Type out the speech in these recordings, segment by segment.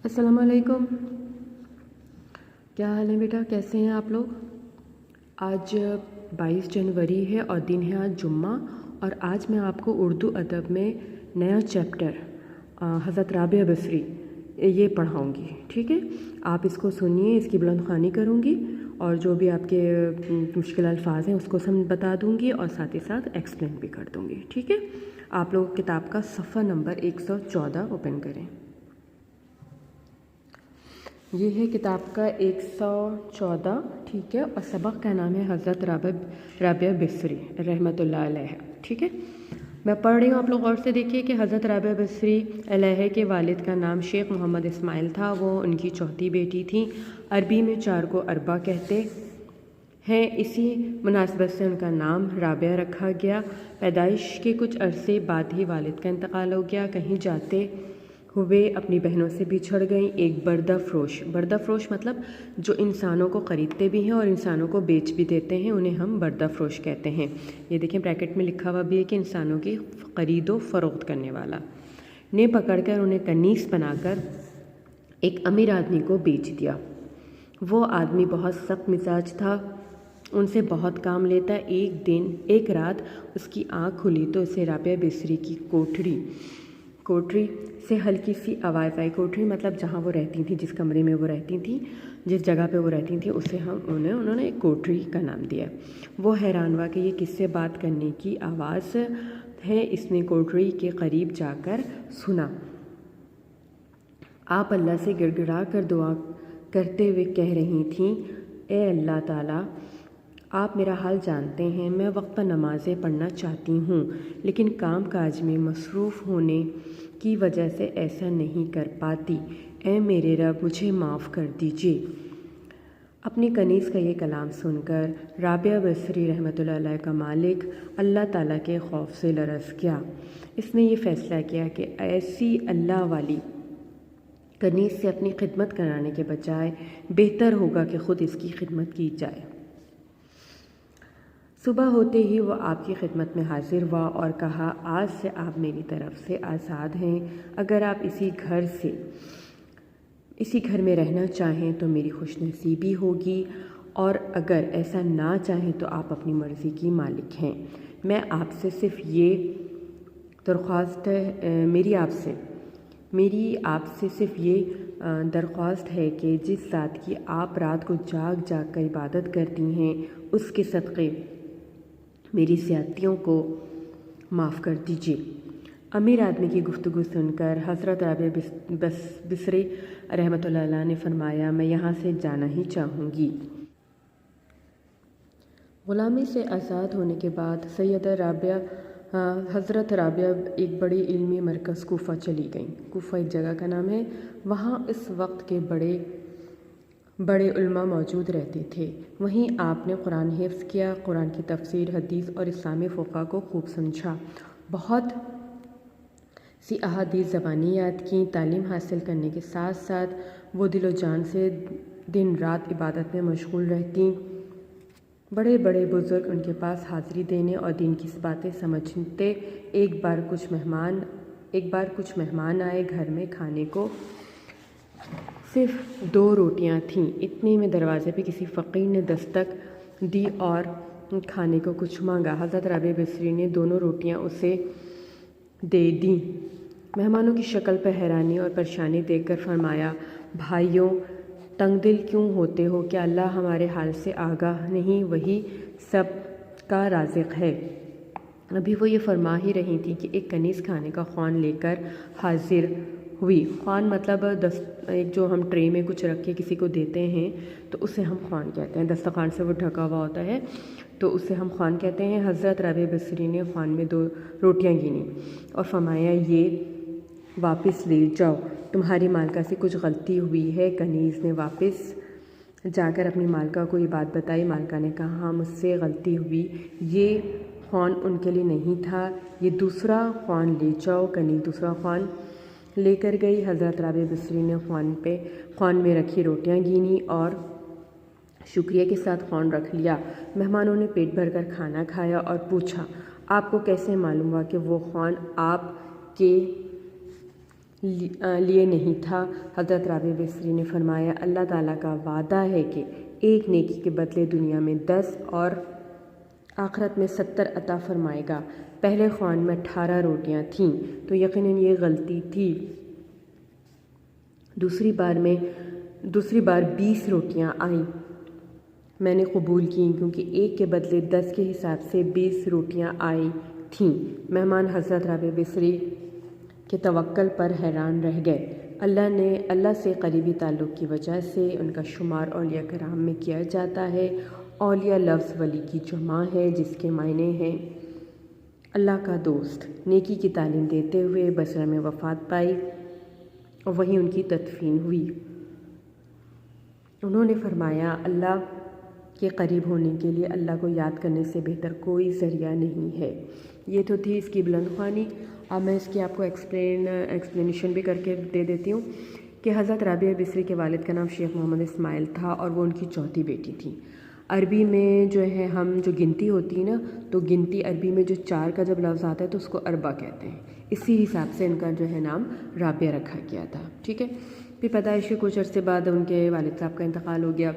السلام علیکم، کیا حال ہے بیٹا؟ کیسے ہیں آپ لوگ؟ آج 22 جنوری ہے اور دن ہے آج جمعہ، اور آج میں آپ کو اردو ادب میں نیا چیپٹر حضرت رابعہ بصری یہ پڑھاؤں گی، ٹھیک ہے؟ آپ اس کو سنیے، اس کی بلند خوانی کروں گی اور جو بھی آپ کے مشکل الفاظ ہیں اس کو بتا دوں گی اور ساتھ ہی ساتھ ایکسپلین بھی کر دوں گی، ٹھیک ہے؟ آپ لوگ کتاب کا صفحہ نمبر 114 اوپن کریں۔ یہ ہے کتاب کا 114، ٹھیک ہے؟ اور سبق کا نام ہے حضرت رابعہ بصری رحمۃ اللہ علیہ، ٹھیک ہے؟ میں پڑھ رہی ہوں، آپ لوگ غور سے دیکھیے کہ حضرت رابعہ بصری علیہ کے والد کا نام شیخ محمد اسماعیل تھا، وہ ان کی چوتھی بیٹی تھیں۔ عربی میں 4 کو اربع کہتے ہیں، اسی مناسبت سے ان کا نام رابعہ رکھا گیا۔ پیدائش کے کچھ عرصے بعد ہی والد کا انتقال ہو گیا۔ کہیں جاتے ہوئے اپنی بہنوں سے بچھڑ گئیں۔ ایک بردہ فروش مطلب جو انسانوں کو خریدتے بھی ہیں اور انسانوں کو بیچ بھی دیتے ہیں، انہیں ہم بردہ فروش کہتے ہیں۔ یہ دیکھیں بریکٹ میں لکھا ہوا بھی ہے کہ انسانوں کی خرید و فروخت کرنے والا نے پکڑ کر انہیں کنیز بنا کر ایک امیر آدمی کو بیچ دیا۔ وہ آدمی بہت سخت مزاج تھا، ان سے بہت کام لیتا۔ ایک رات اس کی آنکھ کھلی تو اسے رابعہ بصری کی کوٹری سے ہلکی سی آواز آئی۔ کوٹری مطلب جہاں وہ رہتی تھیں، جس کمرے میں وہ رہتی تھیں، جس جگہ پہ وہ رہتی تھیں، اسے انہوں نے ایک کوٹری کا نام دیا۔ وہ حیران ہوا کہ یہ کس سے بات کرنے کی آواز ہے۔ اس نے کوٹری کے قریب جا کر سنا۔ آپ اللہ سے گڑ گڑا کر دعا کرتے ہوئے کہہ رہی تھیں، اے اللہ تعالیٰ، آپ میرا حال جانتے ہیں، میں وقت پر نمازیں پڑھنا چاہتی ہوں، لیکن کام کاج میں مصروف ہونے کی وجہ سے ایسا نہیں کر پاتی۔ اے میرے رب، مجھے معاف کر دیجیے۔ اپنی کنیز کا یہ کلام سن کر رابعہ بصری رحمۃ اللہ علیہ کا مالک اللہ تعالیٰ کے خوف سے لرز گیا۔ اس نے یہ فیصلہ کیا کہ ایسی اللہ والی کنیز سے اپنی خدمت کرانے کے بجائے بہتر ہوگا کہ خود اس کی خدمت کی جائے۔ صبح ہوتے ہی وہ آپ کی خدمت میں حاضر ہوا اور کہا، آج سے آپ میری طرف سے آزاد ہیں۔ اگر آپ اسی گھر میں رہنا چاہیں تو میری خوش نصیبی ہوگی، اور اگر ایسا نہ چاہیں تو آپ اپنی مرضی کی مالک ہیں۔ میری آپ سے صرف یہ درخواست ہے کہ جس ذات کی آپ رات کو جاگ جاگ کر عبادت کرتی ہیں، اس کے صدقے میری زیادتیوں کو معاف کر دیجیے۔ امیر آدمی کی گفتگو سن کر حضرت رابعہ بصری رحمۃ اللہ علیہ نے فرمایا، میں یہاں سے جانا ہی چاہوں گی۔ غلامی سے آزاد ہونے کے بعد حضرت رابعہ ایک بڑے علمی مرکز کوفہ چلی گئیں۔ کوفہ ایک جگہ کا نام ہے، وہاں اس وقت کے بڑے علماء موجود رہتے تھے۔ وہیں آپ نے قرآن حفظ کیا، قرآن کی تفسیر، حدیث اور اسلامی فقہ کو خوب سمجھا، بہت سی احادیث زبانی یاد کیں۔ تعلیم حاصل کرنے کے ساتھ ساتھ وہ دل و جان سے دن رات عبادت میں مشغول رہتیں۔ بڑے بڑے بزرگ ان کے پاس حاضری دینے اور دین کی باتیں سمجھتے۔ ایک بار کچھ مہمان آئے، گھر میں کھانے کو صرف 2 روٹیاں تھیں۔ اتنے میں دروازے پہ کسی فقیر نے دستک دی اور کھانے کو کچھ مانگا۔ حضرت رابعہ بصری نے دونوں روٹیاں اسے دے دیں۔ مہمانوں کی شکل پر حیرانی اور پریشانی دیکھ کر فرمایا، بھائیوں، تنگ دل کیوں ہوتے ہو؟ کیا اللہ ہمارے حال سے آگاہ نہیں؟ وہی سب کا رازق ہے۔ ابھی وہ یہ فرما ہی رہی تھی کہ ایک کنیز کھانے کا خوان لے کر حاضر ہوئی۔ خوان مطلب ایک جو ہم ٹرے میں کچھ رکھ کے کسی کو دیتے ہیں تو اسے ہم خوان کہتے ہیں۔ دسترخوان سے وہ ڈھکا ہوا ہوتا ہے تو اسے ہم خوان کہتے ہیں۔ حضرت رابعہ بصری نے خوان میں 2 روٹیاں گنیں اور فرمایا، یہ واپس لے جاؤ، تمہاری مالکہ سے کچھ غلطی ہوئی ہے۔ کنیز نے واپس جا کر اپنی مالکہ کو یہ بات بتائی۔ مالکہ نے کہا، ہاں، مجھ سے غلطی ہوئی، یہ خوان ان کے لیے نہیں تھا، یہ دوسرا خوان لے جاؤ۔ کنیز دوسرا خوان لے کر گئی۔ حضرت رابعہ بصری نے خوان میں رکھی روٹیاں گنیں اور شکریہ کے ساتھ خوان رکھ لیا۔ مہمانوں نے پیٹ بھر کر کھانا کھایا اور پوچھا، آپ کو کیسے معلوم ہوا کہ وہ خوان آپ کے لیے نہیں تھا۔ حضرت رابع بصری نے فرمایا اللہ تعالیٰ کا وعدہ ہے کہ ایک نیکی کے بدلے دنیا میں 10 اور آخرت میں 70 عطا فرمائے گا۔ پہلے خوان میں 18 روٹیاں تھیں تو یقیناً یہ غلطی تھی۔ دوسری بار 20 روٹیاں آئیں، میں نے قبول کیں کیونکہ ایک کے بدلے 10 کے حساب سے 20 روٹیاں آئی تھیں۔ مہمان حضرت رابع بصری کے توکل پر حیران رہ گئے۔ اللہ سے قریبی تعلق کی وجہ سے ان کا شمار اولیاء کرام میں کیا جاتا ہے۔ اولیاء لفظ ولی کی جمع ہے جس کے معنی ہیں اللہ کا دوست۔ نیکی کی تعلیم دیتے ہوئے بصرہ میں وفات پائی اور وہیں ان کی تدفین ہوئی۔ انہوں نے فرمایا اللہ کے قریب ہونے کے لیے اللہ کو یاد کرنے سے بہتر کوئی ذریعہ نہیں ہے۔ یہ تو تھی اس کی بلند خوانی۔ اب میں اس کی آپ کو ایکسپلینیشن بھی کر کے دے دیتی ہوں کہ حضرت رابعہ بصری کے والد کا نام شیخ محمد اسماعیل تھا اور وہ ان کی چوتھی بیٹی تھی۔ عربی میں جو ہے ہم جو گنتی ہوتی ہے نا، تو گنتی عربی میں جو 4 کا جب لفظ آتا ہے تو اس کو اربع کہتے ہیں۔ اسی حساب سے ان کا جو ہے نام رابعہ رکھا گیا تھا، ٹھیک ہے۔ پھر پیدائش کے کچھ عرصے بعد ان کے والد صاحب کا انتقال ہو گیا۔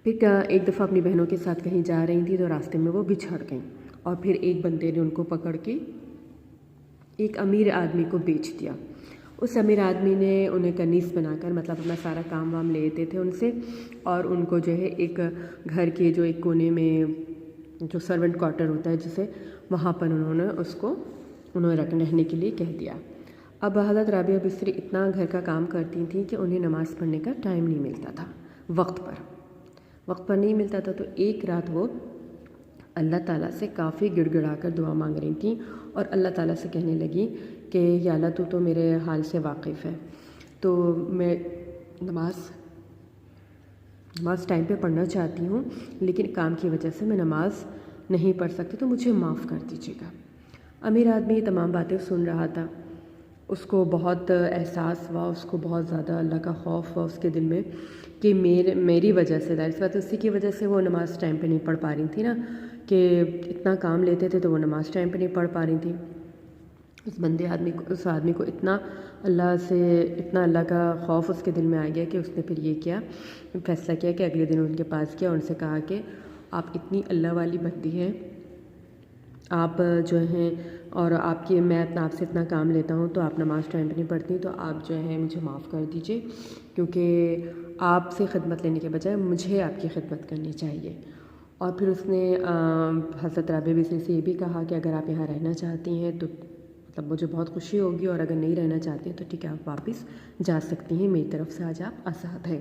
پھر ایک دفعہ اپنی بہنوں کے ساتھ کہیں جا رہی تھیں تو راستے میں وہ بچھڑ گئیں اور پھر ایک بندے نے ان کو پکڑ کے ایک امیر آدمی کو بیچ دیا۔ اس امیر آدمی نے انہیں کنیز بنا کر مطلب اپنا سارا کام وام لیتے تھے ان سے، اور ان کو جو ہے ایک گھر کے جو ایک کونے میں جو سرونٹ کوارٹر ہوتا ہے جسے، وہاں پر انہوں نے رہنے کے لیے کہہ دیا۔ اب حضرت رابعہ بصری اتنا گھر کا کام کرتی تھیں کہ انہیں نماز پڑھنے کا ٹائم نہیں ملتا تھا، وقت پر نہیں ملتا تھا۔ تو ایک رات وہ اللہ تعالیٰ سے کافی گڑ گڑا کر دعا مانگ رہی تھیں اور اللہ تعالیٰ سے کہنے لگی کہ یا اللہ تو میرے حال سے واقف ہے، تو میں نماز ٹائم پہ پڑھنا چاہتی ہوں لیکن کام کی وجہ سے میں نماز نہیں پڑھ سکتی، تو مجھے معاف کر دیجیے گا۔ امیر آدمی یہ تمام باتیں سن رہا تھا، اس کو بہت احساس ہوا، اس کو بہت زیادہ اللہ کا خوف ہوا اس کے دل میں کہ میری وجہ سے اس بات اسی کی وجہ سے وہ نماز ٹائم پہ نہیں پڑھ پا رہی تھی نا، کہ اتنا کام لیتے تھے تو وہ نماز ٹائم پہ نہیں پڑھ پا رہی تھی۔ اس آدمی کو اتنا اللہ کا خوف اس کے دل میں آ گیا کہ اس نے پھر یہ کیا، فیصلہ کیا کہ اگلے دن ان کے پاس گیا اور ان سے کہا کہ آپ اتنی اللہ والی بندی ہیں، آپ جو ہیں اور میں آپ سے اتنا کام لیتا ہوں تو آپ نماز ٹائم پہ نہیں پڑھتی، تو آپ جو ہے مجھے معاف کر دیجئے، کیونکہ آپ سے خدمت لینے کے بجائے مجھے آپ کی خدمت کرنی چاہیے۔ اور پھر اس نے حضرت رابعہ بصری سے یہ بھی کہا کہ اگر آپ یہاں رہنا چاہتی ہیں تو مطلب مجھے بہت خوشی ہوگی، اور اگر نہیں رہنا چاہتی ہیں تو ٹھیک ہے آپ واپس جا سکتی ہیں، میری طرف سے آج آپ آزاد ہیں۔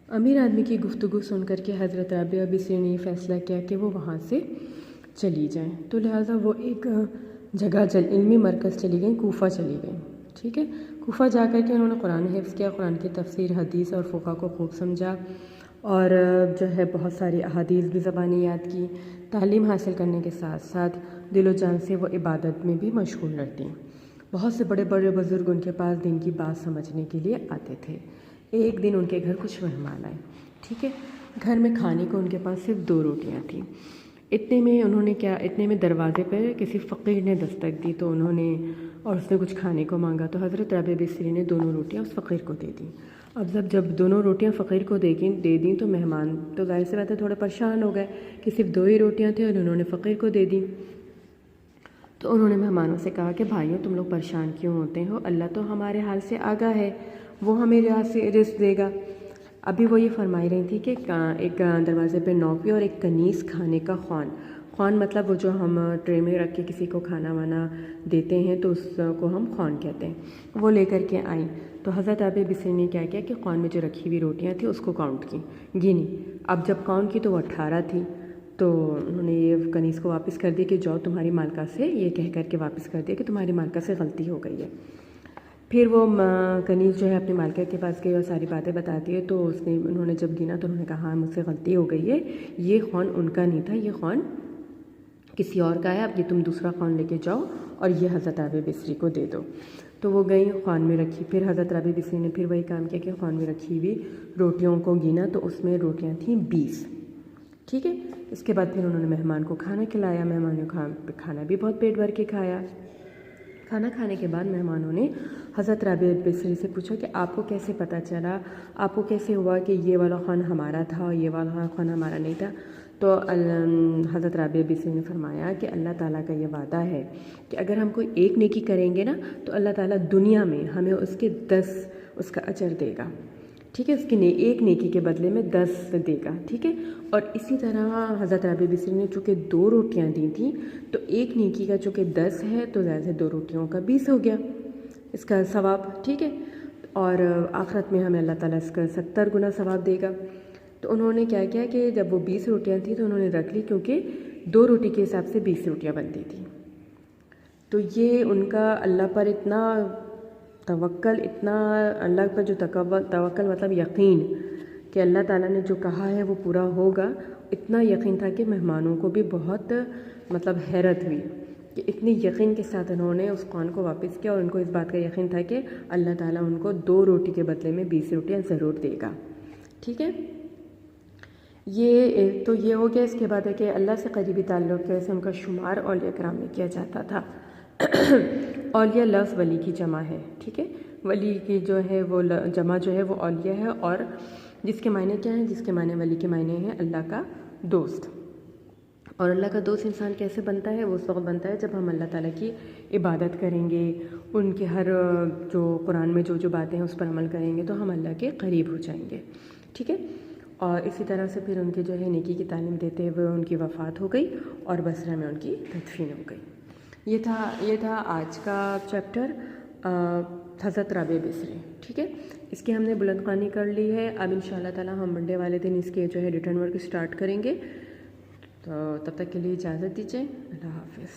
امیر آدمی کی گفتگو سن کر کے حضرت رابعہ بصری نے یہ فیصلہ کیا کہ وہ وہاں سے چلی جائیں، تو لہٰذا وہ ایک جگہ علمی مرکز چلی گئیں، کوفہ چلی گئیں، ٹھیک ہے۔ کوفہ جا کر کے انہوں نے قرآن حفظ کیا، قرآن کی تفسیر، حدیث اور فقہ کو خوب سمجھا، اور جو ہے بہت ساری احادیث بھی زبانی یاد کی۔ تعلیم حاصل کرنے کے ساتھ ساتھ دل و جان سے وہ عبادت میں بھی مشغول رہتی ہیں۔ بہت سے بڑے بڑے بزرگ ان کے پاس دین کی بات سمجھنے کے لیے آتے تھے۔ ایک دن ان کے گھر کچھ مہمان آئے، ٹھیک ہے۔ گھر میں کھانے کو ان کے پاس صرف 2 روٹیاں تھیں۔ اتنے میں دروازے پہ کسی فقیر نے دستک دی تو اور اس نے کچھ کھانے کو مانگا، تو حضرت رابعہ بصری نے 2 روٹیاں اس فقیر کو دے دیں۔ اب جب 2 روٹیاں فقیر کو دے دیں تو مہمان تو ظاہر سی بات ہے تھوڑے پریشان ہو گئے کہ صرف 2 ہی روٹیاں تھیں اور انہوں نے فقیر کو دے دیں۔ تو انہوں نے مہمانوں سے کہا کہ بھائیوں تم لوگ پریشان کیوں ہوتے ہو، اللہ تو ہمارے حال سے آگاہ ہے، وہ ہمیں رزق دے گا۔ ابھی وہ یہ فرمائی رہی تھی کہ ایک دروازے پہ نوکری اور ایک کنیز کھانے کا خوان مطلب وہ جو ہم ٹرے میں رکھ کے کسی کو کھانا وانا دیتے ہیں تو اس کو ہم خوان کہتے ہیں، وہ لے کر کے آئیں۔ تو حضرت رابعہ بصری نے کیا کہ خوان میں جو رکھی ہوئی روٹیاں تھیں اس کو کاؤنٹ گنی۔ اب جب کاؤنٹ کی تو وہ 18 تھی، تو انہوں نے یہ کنیز کو واپس کر دیا کہ جاؤ تمہاری مالکہ سے، یہ کہہ کر کے واپس کر دیا کہ تمہاری مالکہ سے غلطی ہو گئی ہے۔ پھر وہ کنیز جو ہے اپنی مالکہ کے پاس گئی اور ساری باتیں بتاتی ہے، تو انہوں نے جب گنا تو انہوں نے کہا ہاں مجھ سے غلطی ہو گئی ہے، یہ خوان ان کا نہیں تھا، یہ خوان کسی اور کا ہے، اب یہ تم دوسرا خوان لے کے جاؤ اور یہ حضرت رابعہ بصری کو دے دو۔ تو وہ گئی، خوان میں رکھی، پھر حضرت رابعہ بصری نے پھر وہی کام کیا کہ خوان میں رکھی ہوئی روٹیوں کو گنا تو اس میں روٹیاں تھیں 20، ٹھیک ہے۔ اس کے بعد پھر انہوں نے مہمان کو کھانا کھلایا، مہمان نے کھانا بھی بہت پیٹ بھر کے کھایا۔ کھانا کھانے کے بعد مہمانوں نے حضرت رابعہ بصری سے پوچھا کہ آپ کو کیسے پتہ چلا، آپ کو کیسے ہوا کہ یہ والا خوان ہمارا تھا اور یہ والا خوان ہمارا نہیں تھا؟ تو حضرت رابعہ بصری نے فرمایا کہ اللہ تعالیٰ کا یہ وعدہ ہے کہ اگر ہم کوئی ایک نیکی کریں گے نا تو اللہ تعالیٰ دنیا میں ہمیں اس کے 10 اس کا اجر دے گا، ٹھیک ہے، اس کی ایک نیکی کے بدلے میں 10 دے گا، ٹھیک ہے۔ اور اسی طرح حضرت رابعہ بصری نے چونکہ 2 روٹیاں دی تھیں تو ایک نیکی کا چونکہ 10 ہے تو زیادہ 2 روٹیوں کا 20 ہو گیا اس کا ثواب، ٹھیک ہے، اور آخرت میں ہمیں اللہ تعالیٰ اس کا 70 گنا ثواب دے گا۔ تو انہوں نے کیا کیا کہ جب وہ 20 روٹیاں تھیں تو انہوں نے رکھ لی، کیونکہ 2 روٹی کے حساب سے 20 روٹیاں بنتی تھیں۔ تو یہ ان کا اللہ پر اتنا توکل، اتنا اللہ پر جو توکل مطلب یقین کہ اللہ تعالیٰ نے جو کہا ہے وہ پورا ہوگا، اتنا یقین تھا کہ مہمانوں کو بھی بہت مطلب حیرت ہوئی کہ اتنے یقین کے ساتھ انہوں نے اس خوان کو واپس کیا، اور ان کو اس بات کا یقین تھا کہ اللہ تعالیٰ ان کو 2 روٹی کے بدلے میں 20 روٹیاں ضرور دے گا، ٹھیک ہے۔ یہ ہو گیا۔ اس کے بعد ہے کہ اللہ سے قریبی تعلق کیسے ان کا شمار اولیاء کرام میں کیا جاتا تھا۔ اولیاء لفظ ولی کی جمع ہے، ٹھیک ہے، ولی کی جو ہے وہ جمع جو ہے وہ اولیاء ہے، اور جس کے معنی کیا ہیں؟ جس کے معنی ولی کے معنی ہیں اللہ کا دوست۔ اور اللہ کا دوست انسان کیسے بنتا ہے؟ وہ اس وقت بنتا ہے جب ہم اللہ تعالیٰ کی عبادت کریں گے، ان کے ہر جو قرآن میں جو باتیں ہیں اس پر عمل کریں گے تو ہم اللہ کے قریب ہو جائیں گے، ٹھیک ہے۔ اور اسی طرح سے پھر ان کے جو ہے نیکی کی تعلیم دیتے ہوئے ان کی وفات ہو گئی اور بصرہ میں ان کی تدفین ہو گئی۔ یہ تھا آج کا چیپٹر حضرت رابعہ بصری، ٹھیک ہے۔ اس کی ہم نے بلند خوانی کر لی ہے۔ اب انشاءاللہ تعالیٰ ہم منڈے والے دن اس کے جو ہے ریٹرن ورک اسٹارٹ کریں گے، تو تب تک کے لیے اجازت دیجیے، اللہ حافظ۔